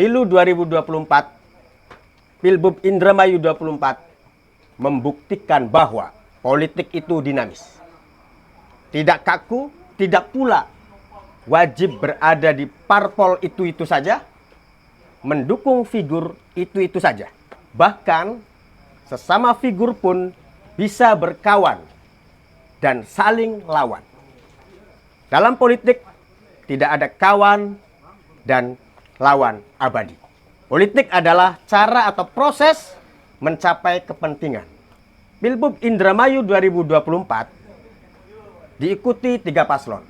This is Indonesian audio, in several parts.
Pemilu 2024, Pilbub Indramayu 24 membuktikan bahwa politik itu dinamis. Tidak kaku, tidak pula wajib berada di parpol itu-itu saja, mendukung figur itu-itu saja. Bahkan sesama figur pun bisa berkawan dan saling lawan. Dalam politik tidak ada kawan dan lawan abadi. Politik adalah cara atau proses mencapai kepentingan. Pilbub Indramayu 2024 diikuti 3 paslon.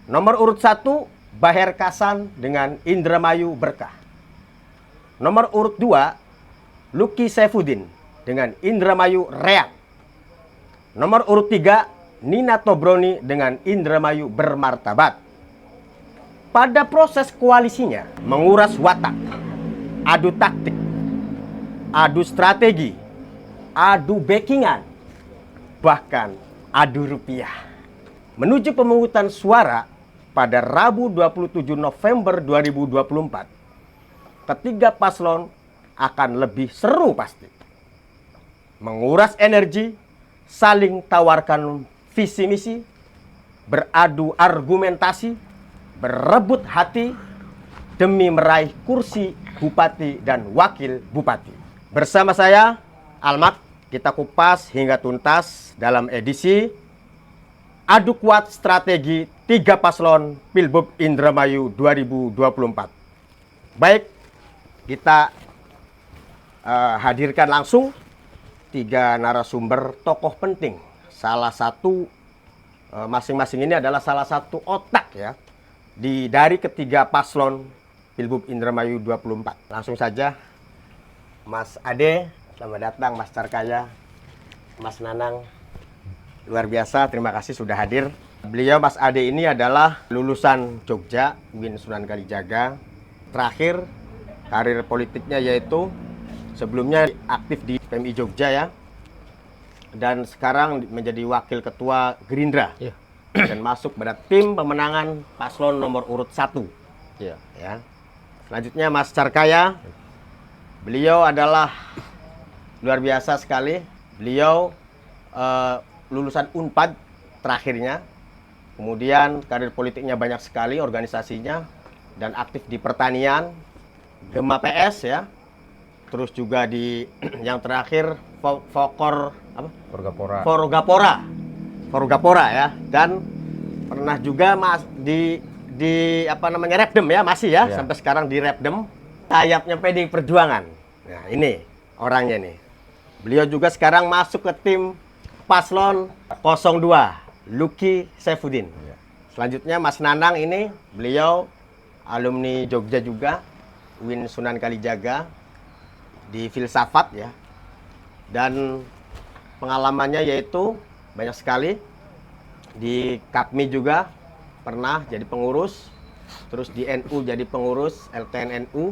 Nomor urut 1, Baher Kasan dengan Indramayu Berkah. Nomor urut 2, Luki Saifuddin dengan Indramayu Reak. Nomor urut 3, Nina Tobroni dengan Indramayu Bermartabat. Pada proses koalisinya, menguras watak, adu taktik, adu strategi, adu backingan, bahkan adu rupiah. Menuju pemungutan suara pada Rabu 27 November 2024, ketiga paslon akan lebih seru pasti. Menguras energi, saling tawarkan visi misi, beradu argumentasi, berebut hati demi meraih kursi bupati dan wakil bupati. Bersama saya, Almak, kita kupas hingga tuntas dalam edisi Adu Kuat Strategi 3 Paslon Pilbub Indramayu 2024. Baik, kita hadirkan langsung 3 narasumber tokoh penting. Salah satu masing-masing ini adalah salah satu otak ya dari ketiga paslon Pilbub Indramayu 24. Langsung saja, Mas Ade, selamat datang. Mas Carkaya, Mas Nanang, luar biasa, terima kasih sudah hadir. Beliau, Mas Ade ini adalah lulusan Jogja, UIN Sunan Kalijaga. Terakhir, karir politiknya yaitu sebelumnya aktif di PMI Jogja ya, dan sekarang menjadi wakil ketua Gerindra. Yeah. Dan masuk pada tim pemenangan paslon nomor urut 1. Ya. Selanjutnya Mas Carkaya. Beliau adalah luar biasa sekali. Beliau lulusan Unpad terakhirnya. Kemudian karir politiknya banyak sekali, organisasinya, dan aktif di pertanian, Gema PS ya. Terus juga di yang terakhir Forgapora ya, dan pernah juga di Repdem ya, masih ya, sampai sekarang di Repdem, sayapnya PDI Perjuangan. Nah, ini orangnya nih. Beliau juga sekarang masuk ke tim paslon 02, Luki Saifuddin. Selanjutnya Mas Nanang ini, beliau alumni Jogja juga, UIN Sunan Kalijaga di filsafat ya. Dan pengalamannya yaitu banyak sekali. Di KAPMI juga pernah jadi pengurus, terus di NU jadi pengurus LTN NU,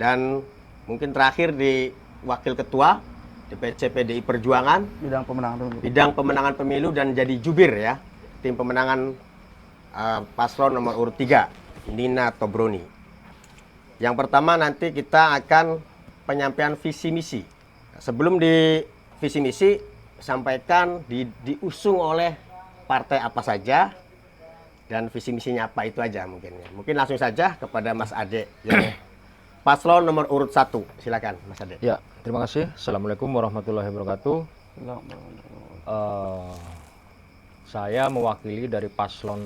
dan mungkin terakhir di wakil ketua DPC PDI Perjuangan bidang pemenangan pemilu dan jadi jubir ya tim pemenangan paslon nomor urut 3, Nina Tobroni. Yang pertama nanti kita akan penyampaian visi misi. Sebelum di visi misi, sampaikan diusung oleh partai apa saja dan visi misinya apa, itu aja mungkin ya. Mungkin langsung saja kepada Mas Ade yang paslon nomor urut 1. Silakan Mas Ade. Ya, terima kasih. Assalamualaikum warahmatullahi wabarakatuh. Saya mewakili dari paslon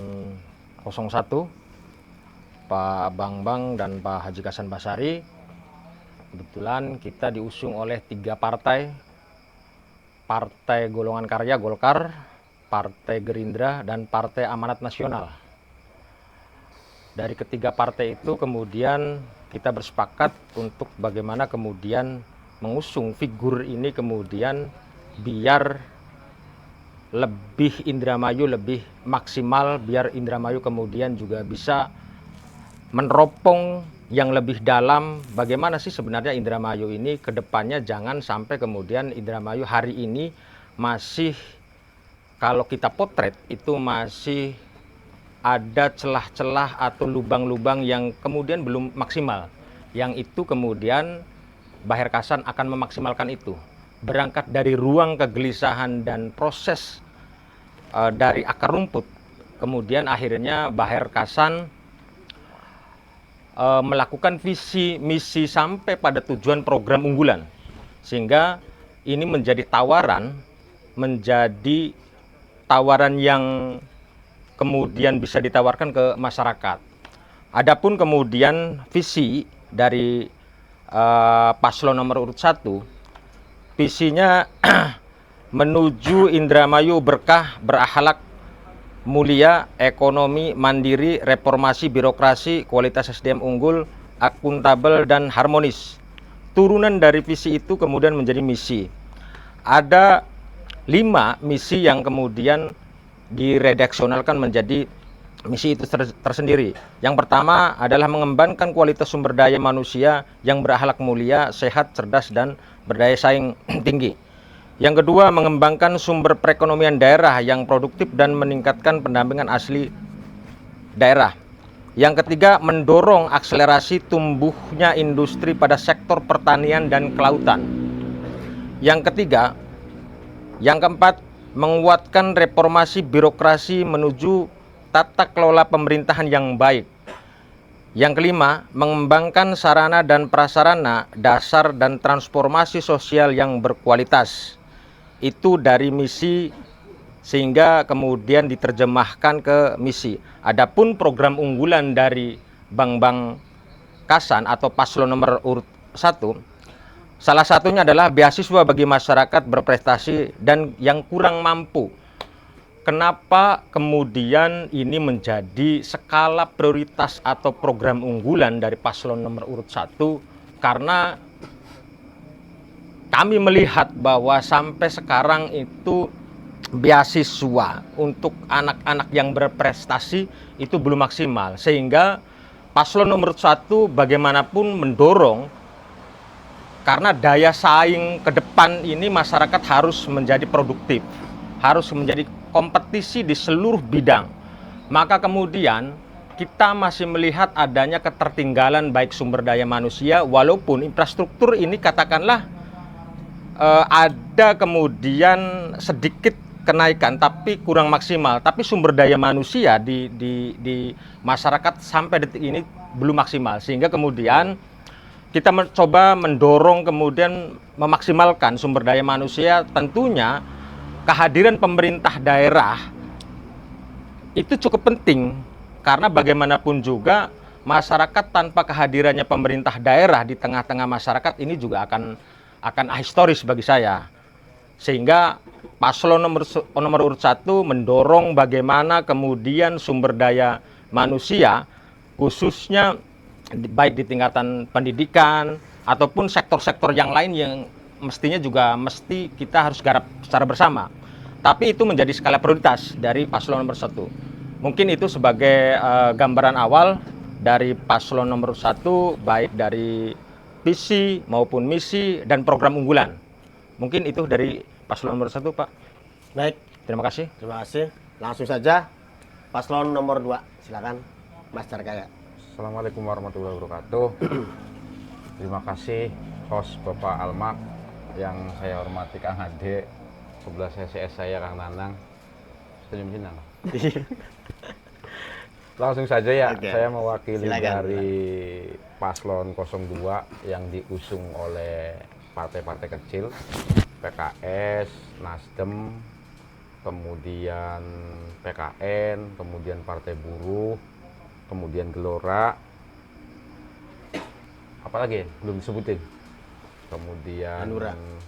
01, Pak Bambang dan Pak Haji Kasan Basari. Kebetulan kita diusung oleh 3 partai. Partai Golongan Karya Golkar, Partai Gerindra, dan Partai Amanat Nasional. Dari ketiga partai itu kemudian kita bersepakat untuk bagaimana kemudian mengusung figur ini kemudian biar lebih Indramayu lebih maksimal, biar Indramayu kemudian juga bisa meneropong yang lebih dalam bagaimana sih sebenarnya Indramayu ini ke depannya. Jangan sampai kemudian Indramayu hari ini masih, kalau kita potret itu masih ada celah-celah atau lubang-lubang yang kemudian belum maksimal. Yang itu kemudian Baher Kasan akan memaksimalkan itu. Berangkat dari ruang kegelisahan dan proses dari akar rumput. Kemudian akhirnya Baher Kasan melakukan visi misi sampai pada tujuan program unggulan. Sehingga ini menjadi tawaran yang kemudian bisa ditawarkan ke masyarakat. Adapun kemudian visi dari paslon nomor urut 1, visinya menuju Indramayu berkah, berakhlak mulia, ekonomi mandiri, reformasi birokrasi, kualitas SDM unggul, akuntabel dan harmonis. Turunan dari visi itu kemudian menjadi misi. Ada 5 misi yang kemudian diredaksionalkan menjadi misi itu tersendiri. Yang pertama adalah mengembangkan kualitas sumber daya manusia yang berakhlak mulia, sehat, cerdas, dan berdaya saing tinggi. Yang kedua, mengembangkan sumber perekonomian daerah yang produktif dan meningkatkan pendampingan asli daerah. Yang ketiga, mendorong akselerasi tumbuhnya industri pada sektor pertanian dan kelautan. Yang keempat, menguatkan reformasi birokrasi menuju tata kelola pemerintahan yang baik. Yang kelima, mengembangkan sarana dan prasarana dasar dan transformasi sosial yang berkualitas. Itu dari misi sehingga kemudian diterjemahkan ke misi. Adapun program unggulan dari Bang Kasan atau paslon nomor urut 1, salah satunya adalah beasiswa bagi masyarakat berprestasi dan yang kurang mampu. Kenapa kemudian ini menjadi skala prioritas atau program unggulan dari paslon nomor urut 1? Karena kami melihat bahwa sampai sekarang itu beasiswa untuk anak-anak yang berprestasi itu belum maksimal, sehingga paslon nomor 1 bagaimanapun mendorong, karena daya saing ke depan ini masyarakat harus menjadi produktif, harus menjadi kompetisi di seluruh bidang. Maka kemudian kita masih melihat adanya ketertinggalan baik sumber daya manusia, walaupun infrastruktur ini katakanlah ada kemudian sedikit kenaikan tapi kurang maksimal, tapi sumber daya manusia di masyarakat sampai detik ini belum maksimal, sehingga kemudian kita mencoba mendorong kemudian memaksimalkan sumber daya manusia. Tentunya kehadiran pemerintah daerah itu cukup penting, karena bagaimanapun juga masyarakat tanpa kehadirannya pemerintah daerah di tengah-tengah masyarakat ini juga akan ahistoris bagi saya. Sehingga paslon nomor urut 1 mendorong bagaimana kemudian sumber daya manusia, khususnya baik di tingkatan pendidikan ataupun sektor-sektor yang lain yang mestinya juga mesti kita harus garap secara bersama. Tapi itu menjadi skala prioritas dari paslon nomor 1. Mungkin itu sebagai gambaran awal dari paslon nomor 1, baik dari visi maupun misi dan program unggulan. Mungkin itu dari paslon nomor 1, Pak. Baik, Terima kasih. terima kasih. Langsung saja paslon nomor 2, silakan Mas Carkaya. Assalamualaikum warahmatullahi wabarakatuh. Terima kasih host Bapak Almak yang saya hormati, Kang Ade, sebelah CCS saya Kang Nanang. Senyum Sinang. Langsung saja ya, Oke. saya mewakili Silakan, dari paslon 02 yang diusung oleh partai-partai kecil, PKS, Nasdem, kemudian PKN, kemudian Partai Buruh, kemudian Gelora, apalagi belum disebutin, kemudian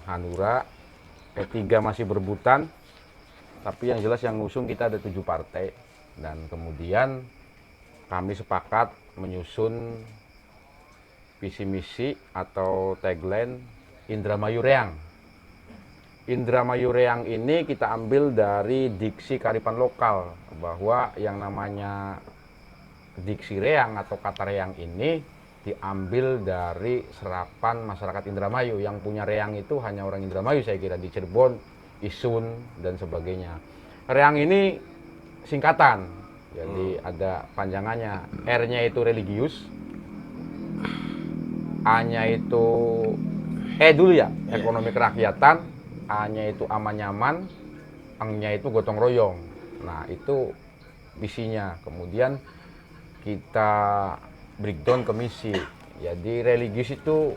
Hanura, P3 masih berebutan, tapi yang jelas yang ngusung kita ada 7 partai, dan kemudian kami sepakat menyusun visi misi atau tagline Indramayu Reang. Indramayu Reang ini kita ambil dari diksi kearifan lokal, bahwa yang namanya diksi reang atau kata reang ini diambil dari serapan masyarakat Indramayu. Yang punya reang itu hanya orang Indramayu, saya kira, di Cirebon, Isun, dan sebagainya. Reang ini singkatan Jadi ada panjangannya. R-nya itu religius, A-nya itu dulu ya, ekonomi kerakyatan, A-nya itu aman nyaman, Eng-nya itu gotong royong. Nah, itu visinya. Kemudian kita breakdown ke misi. Jadi religius itu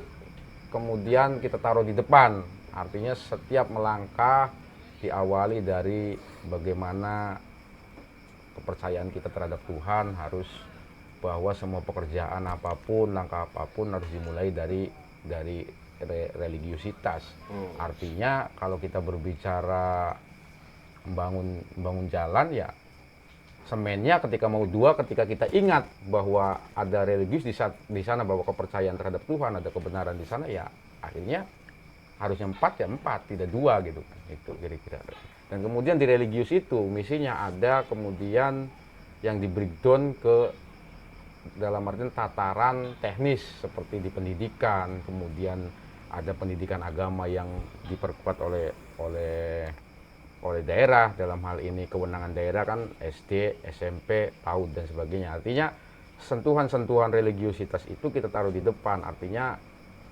kemudian kita taruh di depan. Artinya setiap melangkah diawali dari bagaimana kepercayaan kita terhadap Tuhan, harus bahwa semua pekerjaan apapun, langkah apapun harus dimulai dari religiusitas. Artinya kalau kita berbicara membangun jalan, ya semennya ketika mau dua, ketika kita ingat bahwa ada religius di sana, bahwa kepercayaan terhadap Tuhan, ada kebenaran di sana, ya akhirnya harusnya 4 ya 4, tidak 2 gitu kan. Itu kira-kira. Dan kemudian di religius itu misinya ada kemudian yang di breakdown ke dalam artian tataran teknis seperti di pendidikan, kemudian ada pendidikan agama yang diperkuat oleh daerah, dalam hal ini kewenangan daerah kan SD, SMP, PAUD dan sebagainya. Artinya sentuhan-sentuhan religiusitas itu kita taruh di depan. Artinya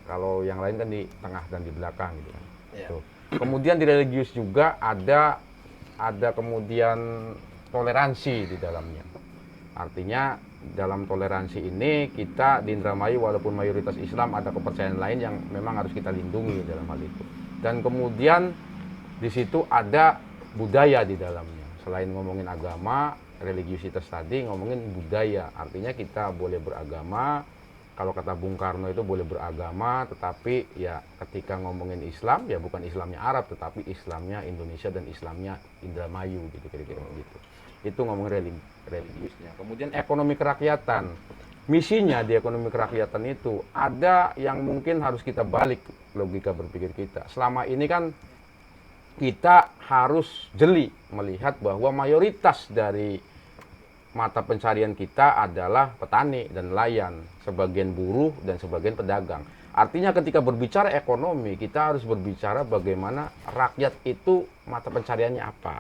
kalau yang lain kan di tengah dan di belakang gitu kan. Yeah. Tuh. Kemudian di religius juga ada kemudian toleransi di dalamnya. Artinya dalam toleransi ini kita di Indramayu walaupun mayoritas Islam, ada kepercayaan lain yang memang harus kita lindungi dalam hal itu. Dan kemudian di situ ada budaya di dalamnya. Selain ngomongin agama, religiusitas tadi, ngomongin budaya. Artinya kita boleh beragama, kalau kata Bung Karno itu boleh beragama, tetapi ya ketika ngomongin Islam, ya bukan Islamnya Arab, tetapi Islamnya Indonesia dan Islamnya Indramayu gitu, kira-kira gitu. Itu ngomongin religiusnya. Kemudian ekonomi kerakyatan. Misinya di ekonomi kerakyatan itu ada yang mungkin harus kita balik logika berpikir kita. Selama ini kan kita harus jeli melihat bahwa mayoritas dari mata pencarian kita adalah petani dan nelayan, sebagian buruh dan sebagian pedagang. Artinya ketika berbicara ekonomi, kita harus berbicara bagaimana rakyat itu mata pencariannya apa.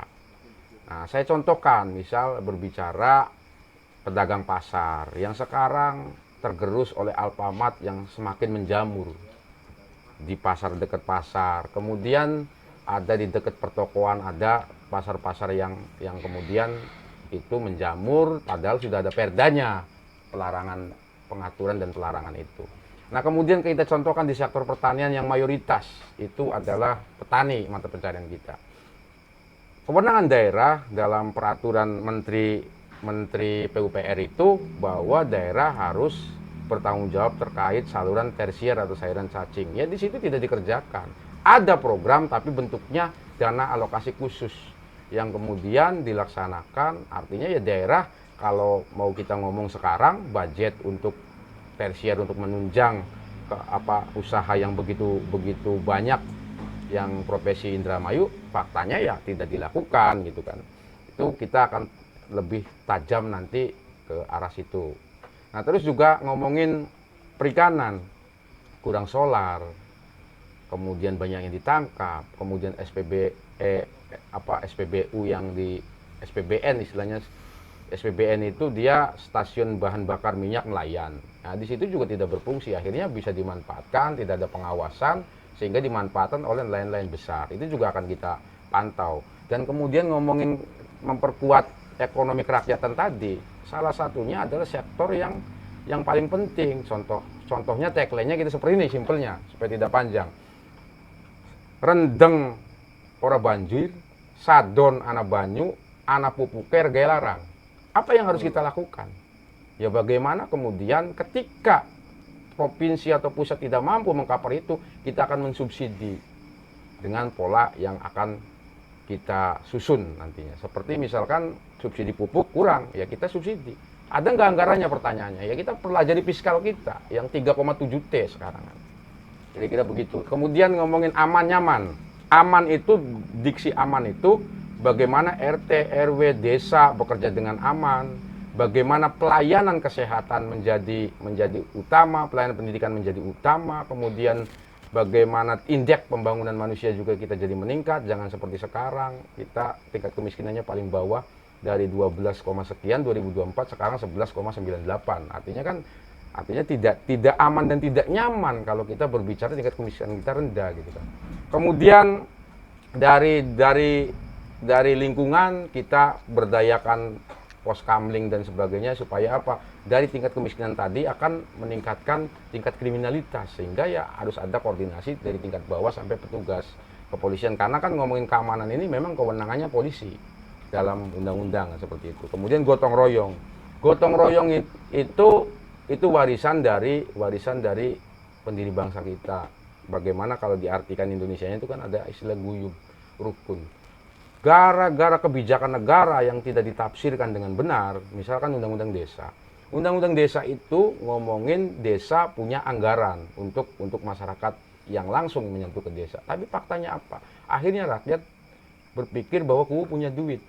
Nah, saya contohkan, misal berbicara pedagang pasar yang sekarang tergerus oleh Alfamart yang semakin menjamur di pasar dekat pasar. Kemudian ada di dekat pertokoan, ada pasar-pasar yang kemudian itu menjamur, padahal sudah ada perdanya, pelarangan, pengaturan dan pelarangan itu. Nah, kemudian kita contohkan di sektor pertanian yang mayoritas itu adalah petani, mata pencarian kita. Kewenangan daerah dalam peraturan Menteri PUPR itu bahwa daerah harus bertanggung jawab terkait saluran tersier atau saluran cacing. Ya di situ tidak dikerjakan. Ada program tapi bentuknya dana alokasi khusus yang kemudian dilaksanakan. Artinya ya daerah kalau mau kita ngomong sekarang budget untuk tersier untuk menunjang usaha yang begitu banyak yang profesi Indramayu, faktanya ya tidak dilakukan gitu kan. Itu kita akan lebih tajam nanti ke arah situ. Nah, terus juga ngomongin perikanan, kurang solar, kemudian banyak yang ditangkap, kemudian SPBU yang di SPBN istilahnya. SPBN itu dia stasiun bahan bakar minyak nelayan. Nah, di situ juga tidak berfungsi, akhirnya bisa dimanfaatkan, tidak ada pengawasan sehingga dimanfaatkan oleh nelayan-nelayan besar. Itu juga akan kita pantau. Dan kemudian ngomongin memperkuat ekonomi kerakyatan tadi, salah satunya adalah sektor yang paling penting. Contohnya tagline-nya kita seperti ini, simpelnya supaya tidak panjang. Rendeng ora banjir, sadon ana banyu, ana pupuker gaya larang. Apa yang harus kita lakukan? Ya bagaimana kemudian ketika provinsi atau pusat tidak mampu mengcover itu, kita akan mensubsidi dengan pola yang akan kita susun nantinya. Seperti misalkan subsidi pupuk kurang, ya kita subsidi. Ada nggak anggarannya pertanyaannya? Ya kita pelajari fiskal kita yang 3,7 T sekarang. Kira-kira begitu. Kemudian ngomongin aman nyaman. Aman itu, diksi aman itu bagaimana RT, RW, desa bekerja dengan aman, bagaimana pelayanan kesehatan menjadi utama, pelayanan pendidikan menjadi utama, kemudian bagaimana indeks pembangunan manusia juga kita jadi meningkat, jangan seperti sekarang, kita tingkat kemiskinannya paling bawah. dari 12, sekian 2024 sekarang 11,98. Artinya tidak aman dan tidak nyaman kalau kita berbicara tingkat kemiskinan kita rendah gitu kan. Kemudian dari lingkungan kita berdayakan poskamling dan sebagainya supaya apa? Dari tingkat kemiskinan tadi akan meningkatkan tingkat kriminalitas, sehingga ya harus ada koordinasi dari tingkat bawah sampai petugas kepolisian, karena kan ngomongin keamanan ini memang kewenangannya polisi dalam undang-undang seperti itu. Kemudian gotong royong itu warisan dari pendiri bangsa kita. Bagaimana kalau diartikan Indonesianya itu kan ada istilah guyub rukun. Gara-gara kebijakan negara yang tidak ditafsirkan dengan benar, misalkan undang-undang desa. Undang-undang desa itu ngomongin desa punya anggaran untuk masyarakat yang langsung menyentuh ke desa. Tapi faktanya apa? Akhirnya rakyat berpikir bahwa kuwu punya duit,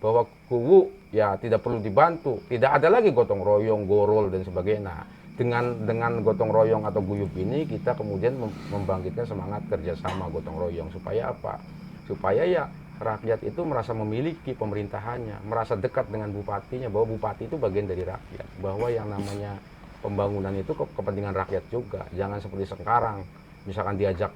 bahwa kuwu ya tidak perlu dibantu, tidak ada lagi gotong royong, gorol dan sebagainya. Dengan gotong royong atau guyub ini kita kemudian membangkitkan semangat kerjasama gotong royong supaya apa? Supaya ya rakyat itu merasa memiliki pemerintahannya, merasa dekat dengan bupatinya, bahwa bupati itu bagian dari rakyat, bahwa yang namanya pembangunan itu kepentingan rakyat juga. Jangan seperti sekarang, misalkan diajak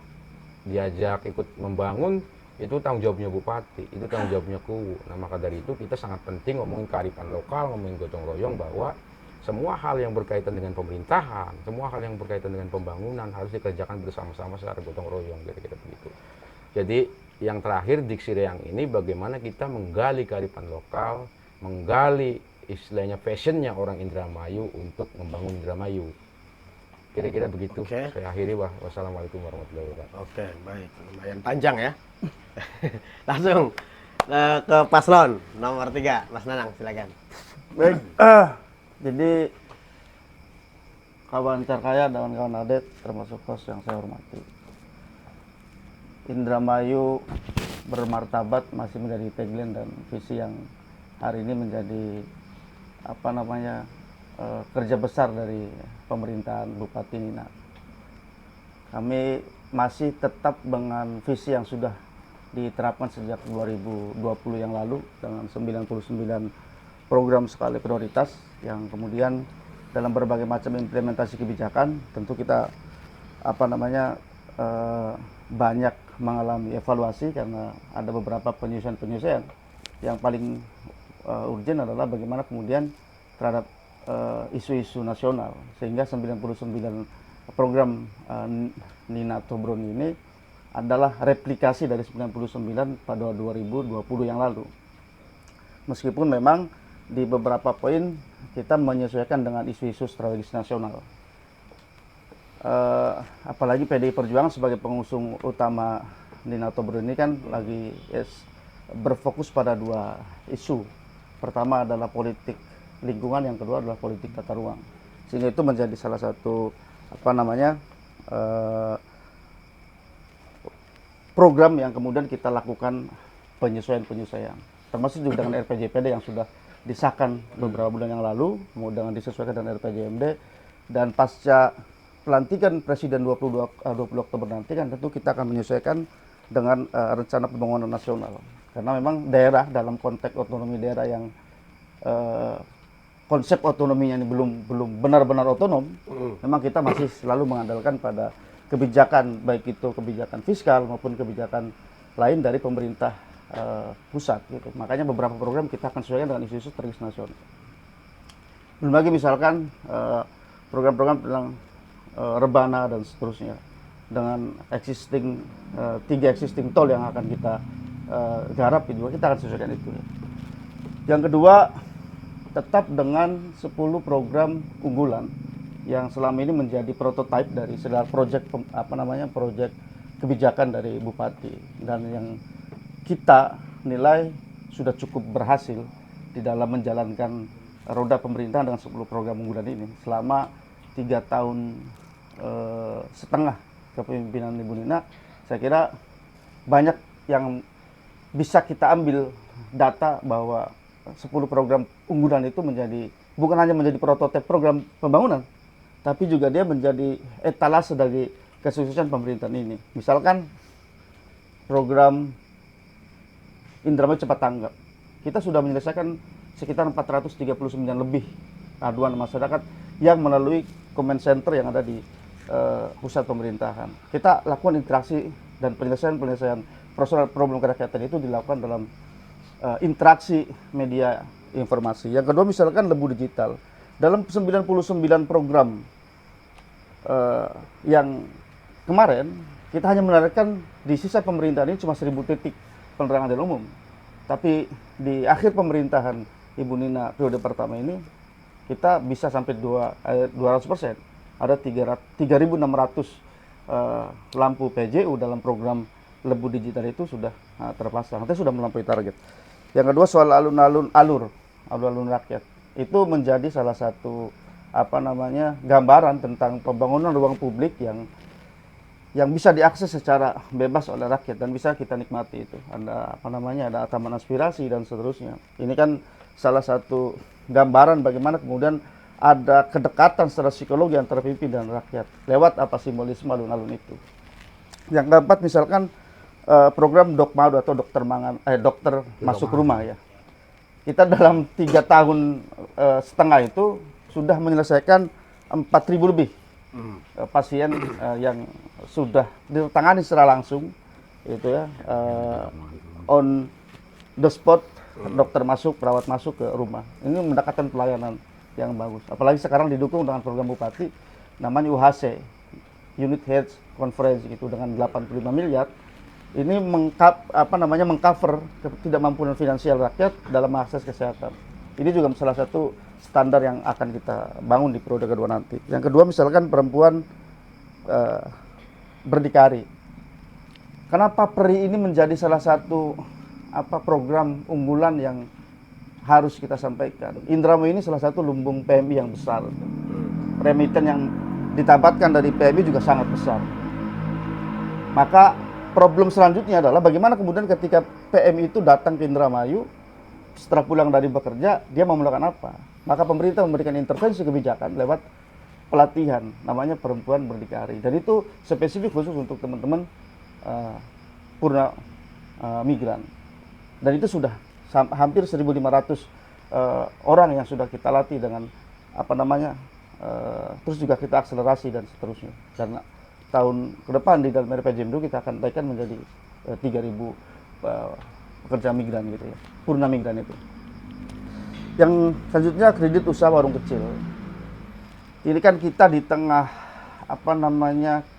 ikut membangun, itu tanggung jawabnya bupati, itu tanggung jawabnya kuwu. Nah maka dari itu kita sangat penting ngomongin kearifan lokal, ngomongin gotong royong, bahwa semua hal yang berkaitan dengan pemerintahan, semua hal yang berkaitan dengan pembangunan harus dikerjakan bersama-sama secara gotong royong, kira-kira begitu. Jadi yang terakhir diksi Reyang ini bagaimana kita menggali kearifan lokal, menggali istilahnya passionnya orang Indramayu untuk membangun Indramayu. Kira-kira begitu. Oke. Saya akhiri. Wassalamualaikum warahmatullahi wabarakatuh. Oke, baik. Lumayan panjang ya. Langsung ke paslon nomor 3, Mas Nanang, silakan. Baik, jadi kawan Carkaya dan kawan Adet termasuk host yang saya hormati. Indramayu bermartabat masih menjadi tagline dan visi yang hari ini menjadi kerja besar dari pemerintahan Bupati Nina. Kami masih tetap dengan visi yang sudah diterapkan sejak 2020 yang lalu dengan 99 program skala prioritas yang kemudian dalam berbagai macam implementasi kebijakan tentu kita banyak mengalami evaluasi karena ada beberapa penyesuaian yang paling urgent adalah bagaimana kemudian terhadap isu-isu nasional, sehingga 99 program Nina Tobroni ini adalah replikasi dari 99 pada 2020 yang lalu. Meskipun memang di beberapa poin kita menyesuaikan dengan isu-isu strategis nasional. Apalagi PDI Perjuangan sebagai pengusung utama Nina Tobroni ini kan lagi berfokus pada dua isu. Pertama adalah politik lingkungan, yang kedua adalah politik tata ruang. Sehingga itu menjadi salah satu program yang kemudian kita lakukan penyesuaian. Termasuk juga dengan RPJMD yang sudah disahkan beberapa bulan yang lalu, kemudian disesuaikan dengan RPJMD, dan pasca pelantikan Presiden 20 Oktober nanti kan tentu kita akan menyesuaikan dengan rencana pembangunan nasional. Karena memang daerah dalam konteks otonomi daerah yang konsep otonominya ini belum benar-benar otonom, memang kita masih selalu mengandalkan pada kebijakan, baik itu kebijakan fiskal maupun kebijakan lain dari pemerintah pusat gitu. Makanya beberapa program kita akan sesuaikan dengan isu-isu strategis nasional. Belum lagi misalkan program-program tentang rebana dan seterusnya dengan tiga existing tol yang akan kita garap juga kita akan sesuaikan itu. Yang kedua, tetap dengan 10 program unggulan yang selama ini menjadi prototipe dari segala proyek proyek kebijakan dari Bupati, dan yang kita nilai sudah cukup berhasil di dalam menjalankan roda pemerintahan dengan 10 program unggulan ini selama 3 tahun setengah kepemimpinan Ibu Nina. Saya kira banyak yang bisa kita ambil data bahwa 10 program unggulan itu bukan hanya menjadi prototipe program pembangunan, tapi juga dia menjadi etalase dari kesuksesan pemerintahan ini. Misalkan program Indramayu Cepat Tanggap kita sudah menyelesaikan sekitar 439 lebih aduan masyarakat yang melalui command center yang ada di pusat pemerintahan. Kita lakukan interaksi dan penyelesaian problem kerakyatan itu dilakukan dalam interaksi media informasi. Yang kedua misalkan Lembu Digital. Dalam 99 program yang kemarin, kita hanya menargetkan di sisa pemerintahan ini cuma 1000 titik penerangan jalan umum. Tapi di akhir pemerintahan Ibu Nina periode pertama ini, kita bisa sampai 200%. Ada 3.600 lampu PJU dalam program Lembu Digital itu sudah terpasang. Kita sudah melampaui target. Yang kedua soal alun-alun rakyat. Itu menjadi salah satu gambaran tentang pembangunan ruang publik yang bisa diakses secara bebas oleh rakyat dan bisa kita nikmati itu. Ada ada taman aspirasi dan seterusnya. Ini kan salah satu gambaran bagaimana kemudian ada kedekatan secara psikologi antara pemimpin dan rakyat lewat simbolisme alun-alun itu. Yang keempat misalkan program Dokmadu atau dokter masuk rumah ya. Kita dalam 3 tahun setengah itu sudah menyelesaikan 4.000 lebih pasien yang sudah ditangani secara langsung itu ya, on the spot, dokter masuk, perawat masuk ke rumah. Ini mendekatkan pelayanan yang bagus. Apalagi sekarang didukung dengan program Bupati namanya UHC, Unit Health Conference gitu, dengan 85 miliar. Ini mengcover ketidakmampuan finansial rakyat dalam akses kesehatan. Ini juga salah satu standar yang akan kita bangun di periode kedua nanti. Yang kedua misalkan perempuan berdikari. Kenapa PERI ini menjadi salah satu program unggulan yang harus kita sampaikan. Indramayu ini salah satu lumbung PMI yang besar. Remiten yang didapatkan dari PMI juga sangat besar. Maka problem selanjutnya adalah bagaimana kemudian ketika PMI itu datang ke Indramayu, setelah pulang dari bekerja, dia mau melakukan apa? Maka pemerintah memberikan intervensi kebijakan lewat pelatihan, namanya perempuan berdikari. Dan itu spesifik khusus untuk teman-teman purna migran. Dan itu sudah hampir 1.500 orang yang sudah kita latih dengan terus juga kita akselerasi dan seterusnya. Karena tahun ke depan di dalam RPJMD kita akan naikkan menjadi 3.000 pekerja migran gitu ya, purna migran itu. Yang selanjutnya kredit usaha warung kecil. Ini kan kita di tengah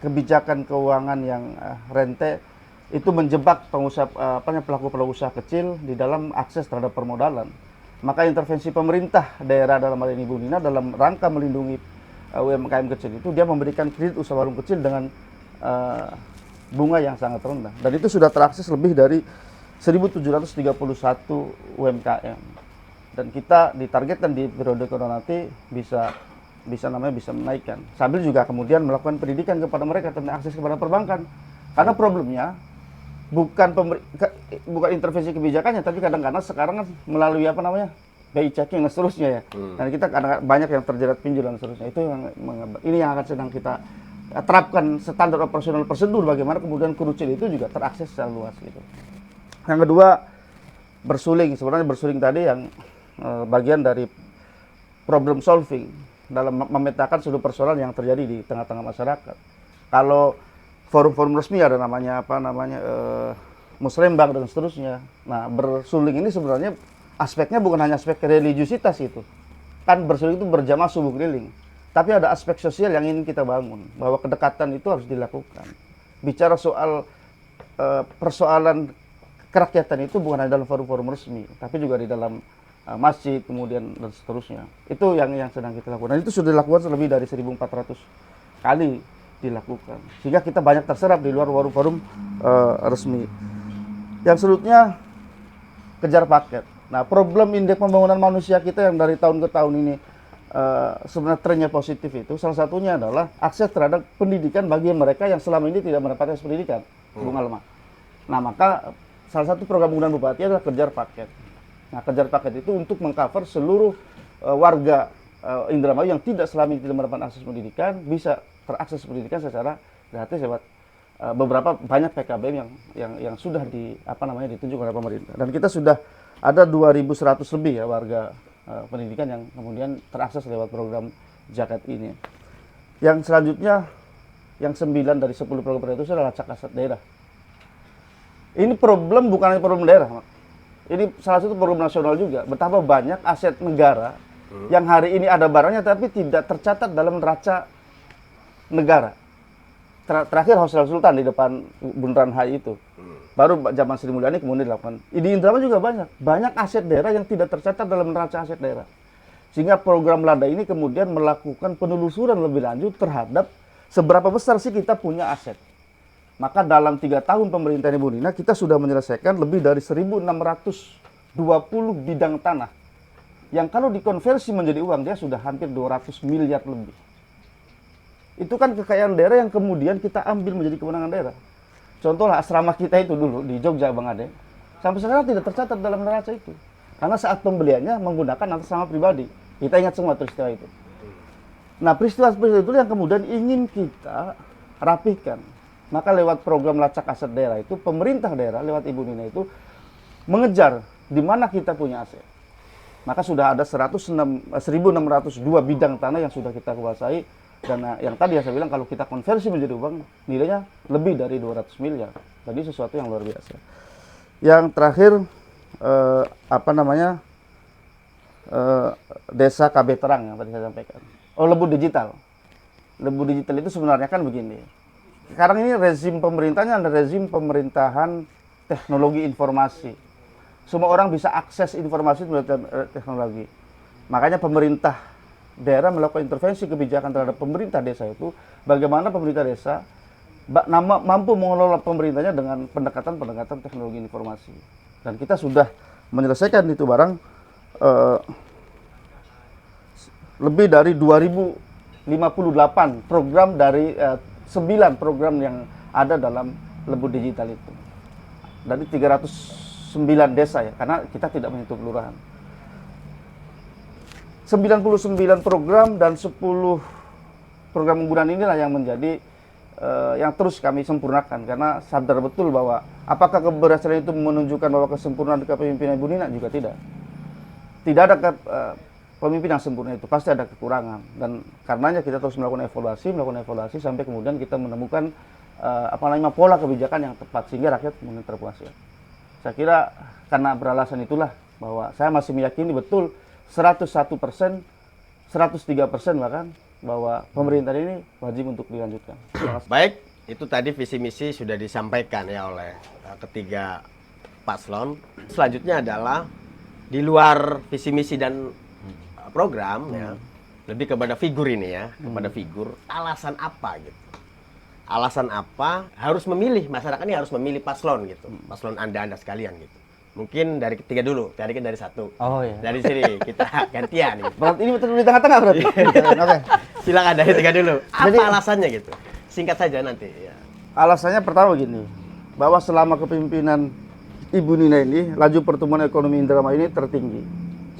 kebijakan keuangan yang rente itu menjebak pengusaha pelaku usaha kecil di dalam akses terhadap permodalan. Maka intervensi pemerintah daerah dalam hal ini Ibu Nina dalam rangka melindungi UMKM kecil itu dia memberikan kredit usaha warung kecil dengan bunga yang sangat rendah. Dan itu sudah terakses lebih dari 1.731 UMKM. Dan kita ditargetkan di periode kedua nanti bisa menaikkan. Sambil juga kemudian melakukan pendidikan kepada mereka tentang akses kepada perbankan. Karena problemnya bukan intervensi kebijakannya, tapi kadang-kadang sekarang kan melalui BI checking dan seterusnya ya. Dan kita kadang banyak yang terjerat pinjol dan seterusnya. Itu ini yang akan sedang kita terapkan standar operasional prosedur bagaimana kemudian kerucil itu juga terakses secara luas gitu. Yang kedua bersuling. Sebenarnya bersuling tadi yang bagian dari problem solving dalam memetakan seluruh persoalan yang terjadi di tengah-tengah masyarakat. Kalau forum-forum resmi ada namanya Musrembang dan seterusnya. Nah, bersuling ini sebenarnya aspeknya bukan hanya aspek religiusitas itu. Kan bersuling itu berjamaah subuh keliling. Tapi ada aspek sosial yang ingin kita bangun, bahwa kedekatan itu harus dilakukan. Bicara soal persoalan kerakyatan itu bukan hanya dalam forum-forum resmi, tapi juga di dalam masjid kemudian dan seterusnya. Itu yang sedang kita lakukan. Dan itu sudah dilakukan lebih dari 1.400 kali dilakukan. Sehingga kita banyak terserap di luar forum-forum resmi. Yang selanjutnya kejar paket. Nah, problem indeks pembangunan manusia kita yang dari tahun ke tahun ini sebenarnya trennya positif itu salah satunya adalah akses terhadap pendidikan bagi mereka yang selama ini tidak mendapatkan akses pendidikan, Bung Alma. Nah, maka salah satu program unggulan Bupati adalah kejar paket. Nah, kejar paket itu untuk mengcover seluruh warga Indramayu yang tidak selama ini tidak mendapatkan akses pendidikan bisa terakses pendidikan secara gratis lewat beberapa banyak PKBM yang sudah ditunjuk oleh pemerintah. Dan kita sudah ada 2.100 lebih ya warga pendidikan yang kemudian terakses lewat program Zakat ini. Yang selanjutnya, yang 9 dari 10 program itu adalah lacak aset daerah. Ini problem bukan hanya problem daerah, Mak. Ini salah satu program nasional juga. Betapa banyak aset negara yang hari ini ada barangnya tapi tidak tercatat dalam neraca negara. Terakhir Hostel Sultan di depan Bundaran HI itu. Baru zaman Sri Mulyani kemudian dilakukan. Di Indramayu juga banyak aset daerah yang tidak tercatat dalam neraca aset daerah. Sehingga program Lada ini kemudian melakukan penelusuran lebih lanjut terhadap seberapa besar sih kita punya aset. Maka dalam 3 tahun pemerintahan Ibu Nina kita sudah menyelesaikan lebih dari 1.620 bidang tanah. Yang kalau dikonversi menjadi uang dia sudah hampir 200 miliar lebih. Itu kan kekayaan daerah yang kemudian kita ambil menjadi kewenangan daerah. Contohlah asrama kita itu dulu di Jogja, Bang Ade. Sampai sekarang tidak tercatat dalam neraca itu. Karena saat pembeliannya menggunakan atas nama pribadi. Kita ingat semua peristiwa itu. Nah, peristiwa-peristiwa itu yang kemudian ingin kita rapihkan. Maka lewat program lacak aset daerah itu, pemerintah daerah lewat Ibu Nina itu mengejar di mana kita punya aset. Maka sudah ada 1.602 bidang tanah yang sudah kita kuasai. Dan yang tadi saya bilang kalau kita konversi menjadi uang, nilainya lebih dari 200 miliar. Jadi sesuatu yang luar biasa. Yang terakhir, desa KB Terang yang tadi saya sampaikan. Oh, Lebu Digital. Lebu Digital itu sebenarnya kan begini. Sekarang ini rezim pemerintahnya adalah rezim pemerintahan teknologi informasi. Semua orang bisa akses informasi melalui teknologi. Makanya pemerintah daerah melakukan intervensi kebijakan terhadap pemerintah desa itu. Bagaimana pemerintah desa mampu mengelola pemerintahnya dengan pendekatan-pendekatan teknologi informasi. Dan kita sudah menyelesaikan itu barang lebih dari 2058 program dari 9 program yang ada dalam Lebu Digital itu. Dari 309 desa ya, karena kita tidak menyentuh kelurahan. 99 program dan 10 program unggulan inilah yang menjadi yang terus kami sempurnakan karena sadar betul bahwa apakah keberhasilan itu menunjukkan bahwa kesempurnaan kepemimpinan Ibu Nina juga tidak. Tidak ada pemimpin yang sempurna itu, pasti ada kekurangan dan karenanya kita terus melakukan evaluasi sampai kemudian kita menemukan pola kebijakan yang tepat sehingga rakyat kemudian terpuaskan. Saya kira karena beralasan itulah bahwa saya masih meyakini betul 101%, 103% bahkan bahwa pemerintah ini wajib untuk dilanjutkan. Baik, itu tadi visi misi sudah disampaikan ya oleh ketiga paslon. Selanjutnya adalah di luar visi misi dan program ya, lebih kepada figur ini ya, kepada figur alasan apa gitu. Alasan apa harus memilih, masyarakat ini harus memilih paslon gitu. Paslon Anda sekalian gitu. Mungkin dari ketiga dulu, tarikin dari satu. Oh iya. Dari sini kita gantian nih. Berarti ini betul di tengah-tengah berarti. Oke. Silakan dari tiga dulu. Apa Jadi, alasannya gitu? Singkat saja nanti ya. Alasannya pertama gini, bahwa selama kepemimpinan Ibu Nina ini, laju pertumbuhan ekonomi Indramayu ini tertinggi,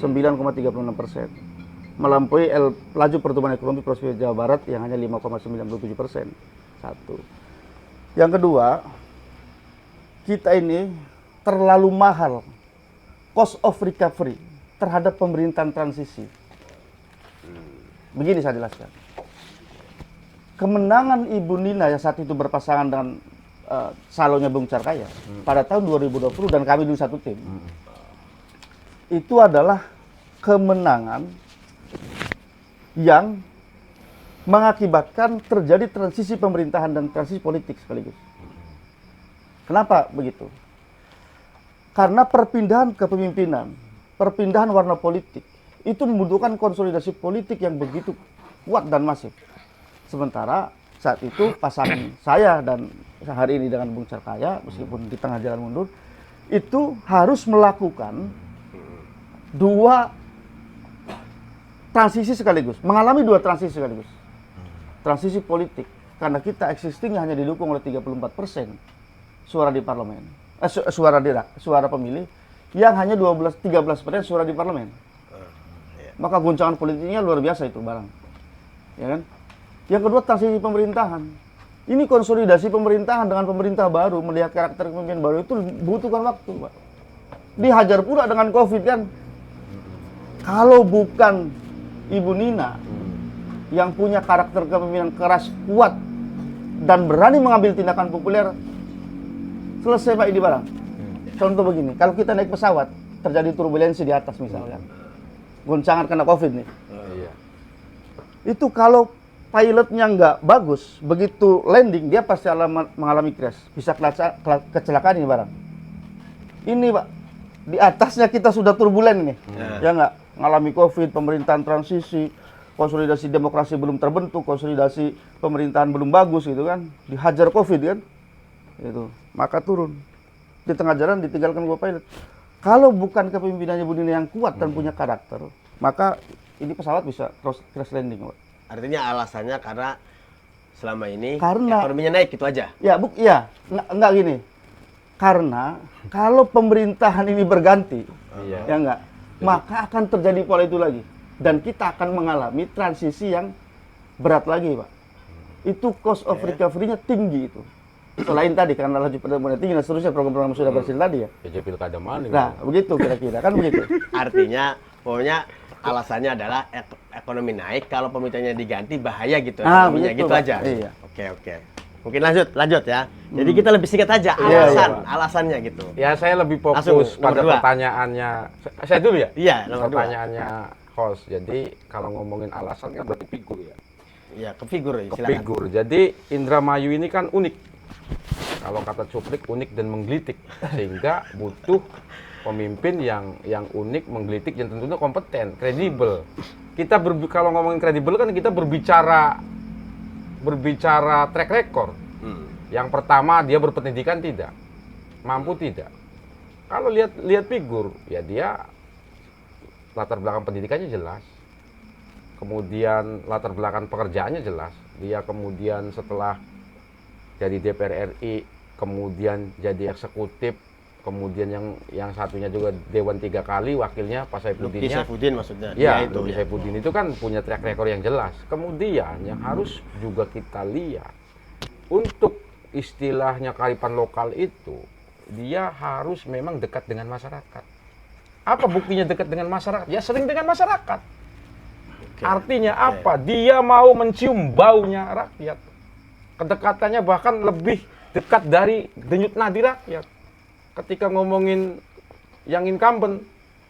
9,36%. Melampaui laju pertumbuhan ekonomi Provinsi Jawa Barat yang hanya 5,97%. Satu. Yang kedua, kita ini terlalu mahal cost of recovery terhadap pemerintahan transisi. Begini saya jelaskan. Kemenangan Ibu Nina yang saat itu berpasangan dengan calonnya Bung Carkaya pada tahun 2020 dan kami dulu satu tim. Itu adalah kemenangan yang mengakibatkan terjadi transisi pemerintahan dan transisi politik sekaligus. Kenapa begitu? Karena perpindahan kepemimpinan, perpindahan warna politik, itu membutuhkan konsolidasi politik yang begitu kuat dan masif. Sementara saat itu pasangan saya dan hari ini dengan Bung Carkaya, meskipun di tengah jalan mundur, itu harus melakukan dua transisi sekaligus, mengalami dua transisi sekaligus. Transisi politik, karena kita existing hanya didukung oleh 34% suara di parlemen, suara pemilih, yang hanya 13% suara di parlemen. Maka guncangan politiknya luar biasa itu barang, ya kan? Yang kedua transisi pemerintahan. Ini konsolidasi pemerintahan dengan pemerintah baru, melihat karakter kepemimpinan baru itu butuhkan waktu, Pak. dihajar pula dengan COVID kan. Kalau bukan Ibu Nina yang punya karakter kepemimpinan keras, kuat, dan berani mengambil tindakan populer, selesai Pak ini barang. Contoh begini, kalau kita naik pesawat, terjadi turbulensi di atas misalnya, goncangan kena COVID nih. Iya. Itu kalau pilotnya nggak bagus, begitu landing dia pasti mengalami crash, bisa kecelakaan ini barang. Ini Pak, di atasnya kita sudah turbulen ini, ya nggak, mengalami COVID, pemerintahan transisi, konsolidasi demokrasi belum terbentuk, konsolidasi pemerintahan belum bagus gitu kan, dihajar COVID kan, itu maka turun di tengah jalan ditinggalkan co-pilot. Kalau bukan kepemimpinannya Bu Nina yang kuat dan punya karakter, maka ini pesawat bisa crash landing, Pak. Artinya alasannya karena selama ini Karena- ekonominya naik gitu aja. Ya, enggak gini. Karena kalau pemerintahan ini berganti, Iya. ya enggak, maka akan terjadi pola itu lagi. Dan kita akan mengalami transisi yang berat lagi, Pak. Itu cost of recovery-nya tinggi itu. Selain tadi karena laju pertumbuhan tinggi dan seterusnya program-program sudah berhasil tadi ya. PJ Pilkada mana? Nah, begitu kira-kira kan begitu. Artinya pokoknya alasannya adalah ekonomi naik, kalau pemerintahnya diganti bahaya gitu Ah, ekonominya begitu, gitu Pak. aja. Iya. Oke. Mungkin lanjut ya. Jadi kita lebih singkat aja Iya, alasannya gitu. Ya saya lebih fokus Langsung, nomor pada dua. pertanyaannya. Saya dulu ya? Iya, nomor 2. Pertanyaannya host. Jadi kalau ngomongin alasan kan berarti figur ya. Iya, ke figur Ke silakan. figur. Jadi Indramayu ini kan unik. Kalau kata Cuplik unik dan menggelitik, sehingga butuh pemimpin yang unik, menggelitik, dan tentunya kompeten, kredibel. Kita kalau ngomongin kredibel kan kita berbicara track record. Yang pertama dia berpendidikan tidak, mampu tidak. Kalau lihat figur, ya dia latar belakang pendidikannya jelas. Kemudian latar belakang pekerjaannya jelas. Dia kemudian setelah jadi DPR RI, kemudian jadi eksekutif, kemudian yang satunya juga Dewan 3 kali, wakilnya Pak Luki Saifuddinnya. Saifuddin maksudnya. Ya, itu Luki ya. Saifuddin itu kan punya track record yang jelas. Kemudian yang harus juga kita lihat, untuk istilahnya kearifan lokal itu, dia harus memang dekat dengan masyarakat. Apa buktinya dekat dengan masyarakat? Ya sering dengan masyarakat. Artinya apa? Dia mau mencium baunya rakyat. Kedekatannya bahkan lebih dekat dari denyut nadi rakyat. Ketika ngomongin yang incumbent,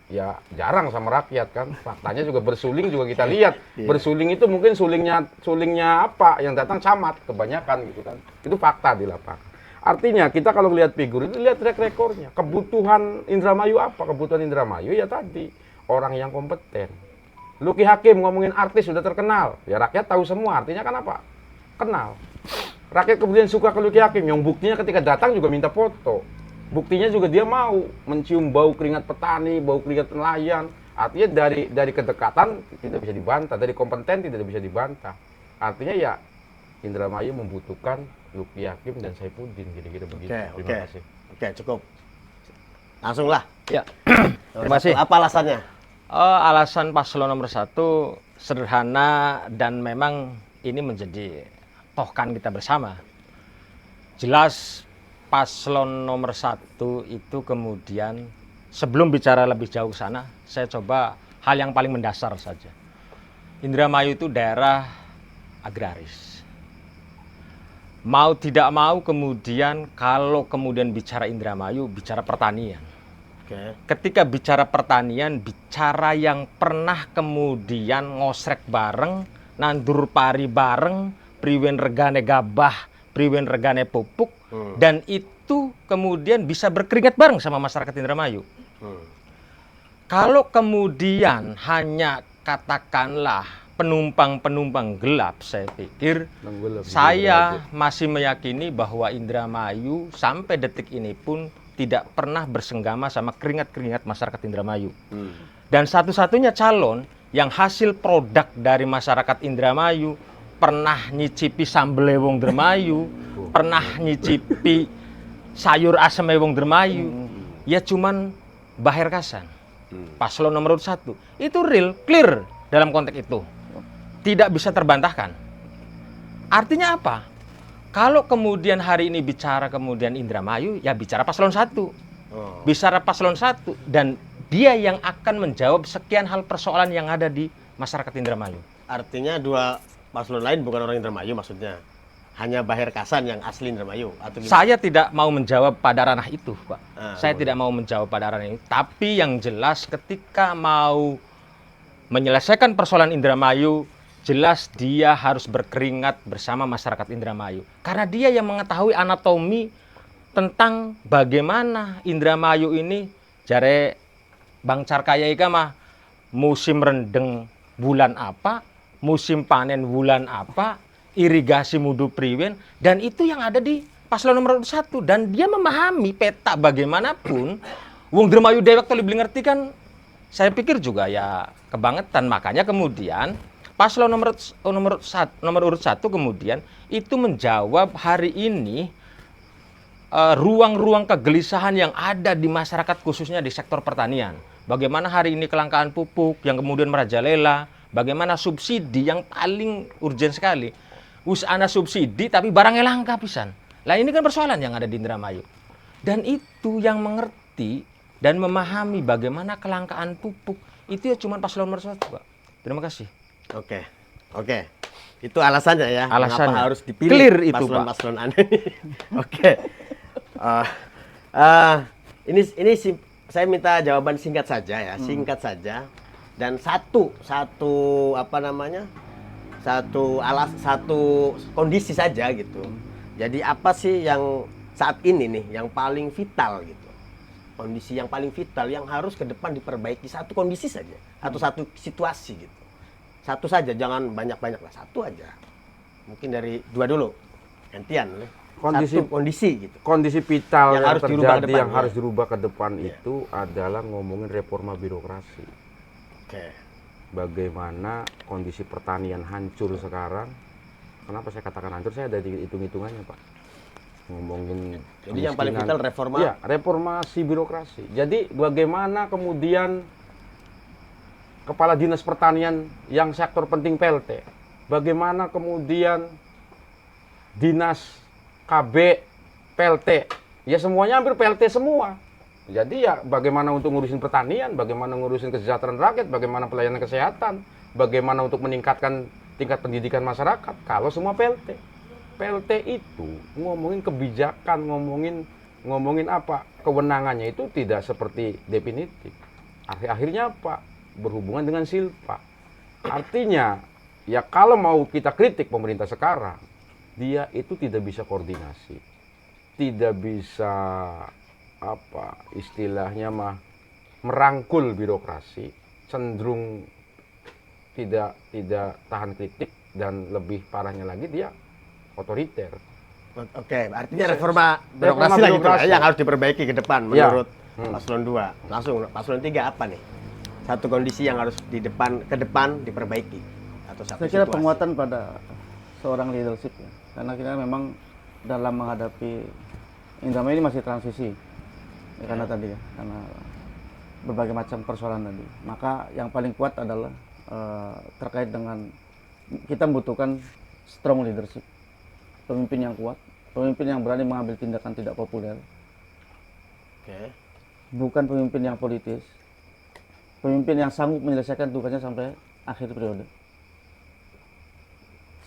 ya jarang sama rakyat kan. Faktanya juga bersuling juga kita lihat. Bersuling itu mungkin sulingnya apa? Yang datang camat kebanyakan gitu kan. Itu fakta di lapangan. Artinya kita kalau lihat figur itu lihat track recordnya. Kebutuhan Indramayu apa? Kebutuhan Indramayu ya tadi orang yang kompeten. Luki Hakim ngomongin artis sudah terkenal. Ya rakyat tahu semua. Artinya kan apa? Kenal. Rakyat kemudian suka ke Luki Hakim. Yang buktinya ketika datang juga minta foto. Buktinya juga dia mau mencium bau keringat petani, bau keringat nelayan. Artinya dari kedekatan tidak bisa dibantah, dari kompeten tidak bisa dibantah. Artinya ya Indramayu membutuhkan Luki Hakim dan Saifuddin, kira-kira begitu. Terima kasih. Oke, cukup. Langsung lah. Ya, terima kasih. Apa alasannya? Alasan paslon nomor 1 sederhana dan memang ini menjadi tohkan kita bersama. Jelas paslon nomor 1 itu kemudian sebelum bicara lebih jauh ke sana, saya coba hal yang paling mendasar saja. Indramayu itu daerah agraris. Mau tidak mau kemudian kalau kemudian bicara Indramayu, bicara pertanian. Ketika bicara pertanian, bicara yang pernah kemudian ngosrek bareng, nandur pari bareng, priwen regane gabah, priwen regane pupuk, dan itu kemudian bisa berkeringat bareng sama masyarakat Indramayu. Kalau kemudian hanya katakanlah penumpang-penumpang gelap, saya pikir saya masih meyakini bahwa Indramayu sampai detik ini pun tidak pernah bersenggama sama keringat-keringat masyarakat Indramayu. Dan satu-satunya calon yang hasil produk dari masyarakat Indramayu pernah nyicipi sambel wong Indramayu, pernah nyicipi sayur asem wong Indramayu, ya cuman Baher Kasan. Paslon nomor 1. Itu real, clear dalam konteks itu. Tidak bisa terbantahkan. Artinya apa? Kalau kemudian hari ini bicara kemudian Indramayu, ya bicara paslon 1. bicara paslon 1, dan dia yang akan menjawab sekian hal persoalan yang ada di masyarakat Indramayu. Artinya dua paslon lain bukan orang Indramayu maksudnya. Hanya Bahir Kasan yang asli Indramayu atau gimana? Saya tidak mau menjawab pada ranah itu, Pak. Saya boleh. tidak mau menjawab pada ranah itu. Tapi yang jelas ketika mau menyelesaikan persoalan Indramayu, jelas dia harus berkeringat bersama masyarakat Indramayu. Karena dia yang mengetahui anatomi tentang bagaimana Indramayu ini, jare Bang Carkaya ika mah musim rendeng bulan apa, musim panen bulan apa, irigasi mudu priwen, dan itu yang ada di paslon nomor 1. Dan dia memahami peta bagaimanapun. Wong Indramayu dewek toli beli ngerti kan, saya pikir juga ya kebangetan. Makanya kemudian paslon nomor urut 1 kemudian itu menjawab hari ini ruang-ruang kegelisahan yang ada di masyarakat khususnya di sektor pertanian. Bagaimana hari ini kelangkaan pupuk yang kemudian merajalela, bagaimana subsidi yang paling urgent sekali. Ana subsidi tapi barangnya langka pisan. Lah ini kan persoalan yang ada di Indramayu. Dan itu yang mengerti dan memahami bagaimana kelangkaan pupuk itu ya cuma paslon nomor 1, Pak. Terima kasih. Oke. Itu alasannya ya. Alasannya. Kenapa harus dipilih Clear itu, Pak. paslon aneh. Oke. Ini saya minta jawaban singkat saja ya, singkat saja. Dan satu kondisi saja gitu. Jadi apa sih yang saat ini nih yang paling vital gitu? Kondisi yang paling vital yang harus ke depan diperbaiki, satu kondisi saja atau satu situasi gitu. Satu saja, jangan banyak-banyak lah, satu aja. Mungkin dari dua dulu. Gantian. Satu kondisi gitu. Kondisi vital yang harus dirubah ke terjadi depan, yang ya. harus dirubah ke depan itu adalah ngomongin reforma birokrasi. Oke. Bagaimana kondisi pertanian hancur sekarang. Kenapa saya katakan hancur? Saya ada hitung-hitungannya, Pak. Ngomongin Jadi yang paling vital reforma. Ya, reformasi birokrasi. Jadi bagaimana kemudian kepala dinas pertanian yang sektor penting PLT, bagaimana kemudian dinas KB PLT, ya semuanya hampir PLT semua. Jadi ya bagaimana untuk ngurusin pertanian, bagaimana ngurusin kesejahteraan rakyat, bagaimana pelayanan kesehatan, bagaimana untuk meningkatkan tingkat pendidikan masyarakat, kalau semua PLT. PLT itu ngomongin kebijakan, ngomongin apa, kewenangannya itu tidak seperti definitif. Akhirnya apa? Berhubungan dengan silpa. Artinya, ya kalau mau kita kritik pemerintah sekarang, dia itu tidak bisa koordinasi. Tidak bisa apa istilahnya mah merangkul birokrasi, cenderung tidak tahan kritik, dan lebih parahnya lagi dia otoriter. Oke, artinya reforma birokrasi lah gitu ya, yang harus diperbaiki ke depan menurut paslon 2. Langsung paslon 3 apa nih? Satu kondisi yang harus ke depan diperbaiki atau satu Saya kira situasi. penguatan pada seorang leadership ya. Karena kita memang dalam menghadapi Indramayu ini masih transisi. Ya, karena tadi ya, karena berbagai macam persoalan tadi. Maka yang paling kuat adalah terkait dengan kita membutuhkan strong leadership. Pemimpin yang kuat, pemimpin yang berani mengambil tindakan tidak populer. Oke. Bukan pemimpin yang politis. Pemimpin yang sanggup menyelesaikan tugasnya sampai akhir periode.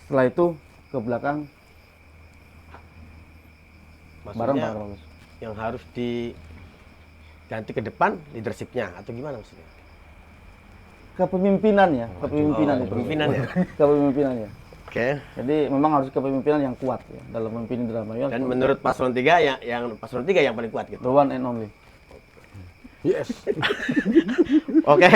Setelah itu ke belakang bareng Maksudnya bagus. yang harus diganti ke depan leadershipnya atau gimana maksudnya? Kepemimpinannya, kepemimpinan itu. Kepemimpinan ya. Kepemimpinannya. Oke. Jadi memang harus kepemimpinan yang kuat ya dalam memimpin Indramayu. Dan menurut paslon 3 yang paslon 3 yang paling kuat gitu. the one and only. Yes. Oke,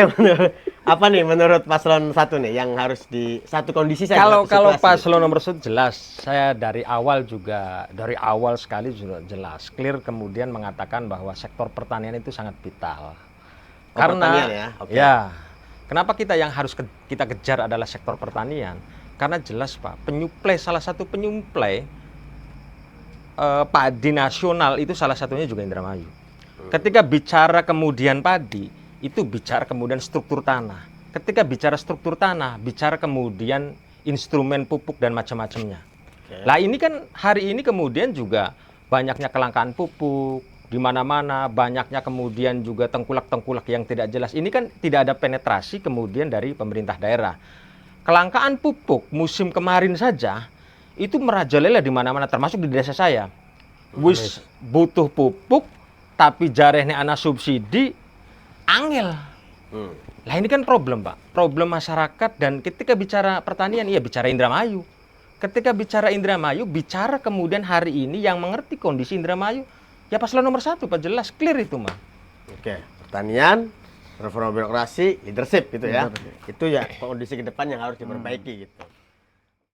apa nih menurut paslon 1 nih yang harus di satu kondisi saja? Kalau satu situasi. paslon nomor 1 jelas, saya dari awal sekali juga jelas, clear kemudian mengatakan bahwa sektor pertanian itu sangat vital. Pertanian ya, oke. ya, kenapa kita yang harus kita kejar adalah sektor pertanian? Karena jelas Pak, salah satu penyuplai padi nasional itu salah satunya juga Indramayu. Ketika bicara kemudian padi, itu bicara kemudian struktur tanah. Ketika bicara struktur tanah, bicara kemudian instrumen pupuk dan macam-macamnya. Lah ini kan hari ini kemudian juga banyaknya kelangkaan pupuk, di mana-mana, banyaknya kemudian juga tengkulak-tengkulak yang tidak jelas. Ini kan tidak ada penetrasi kemudian dari pemerintah daerah. Kelangkaan pupuk musim kemarin saja itu merajalela di mana-mana, termasuk di desa saya. Wis butuh pupuk, tapi jarehnya anak subsidi, angel. Lah ini kan problem, Pak. Problem masyarakat, dan ketika bicara pertanian, iya bicara Indramayu. Ketika bicara Indramayu, bicara kemudian hari ini yang mengerti kondisi Indramayu, ya paslon nomor 1, Pak, jelas, clear itu, mah. Oke, pertanian, reforma birokrasi, leadership gitu ya. Itu ya kondisi ke depan yang harus diperbaiki gitu.